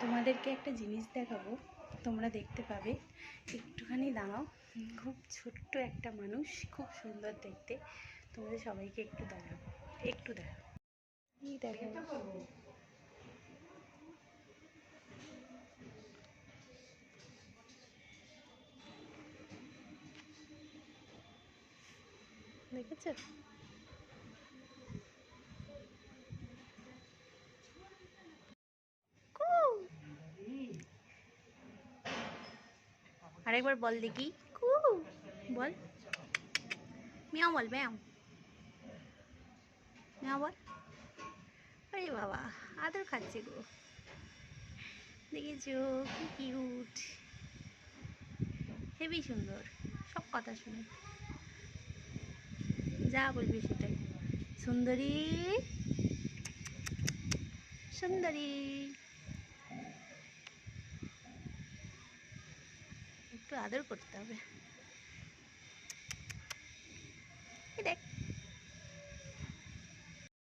তোমাদেরকে একটা জিনিস দেখাবো, তোমরা দেখতে পাবে। একটুখানি দাঁড়াও। খুব ছোট্ট একটা মানুষ, খুব সুন্দর দেখতে। তোমাদের সবাইকে একটু দেখাবো, একটু দেখাবো। এই দেখাবো। দেখেছো? আরেকবার বল দেখি, কু বল, মিয়াও বল, মিয়াও মিয়াও বল। আরে বাবা, আদর খাচ্ছে গো। দেখেছো কি কিউট, হেবি সুন্দর, সব কথা শুনে, যা বলবি সেটাই। সুন্দরী, সুন্দরী, একটু আদর করতে হবে। এই দেখ।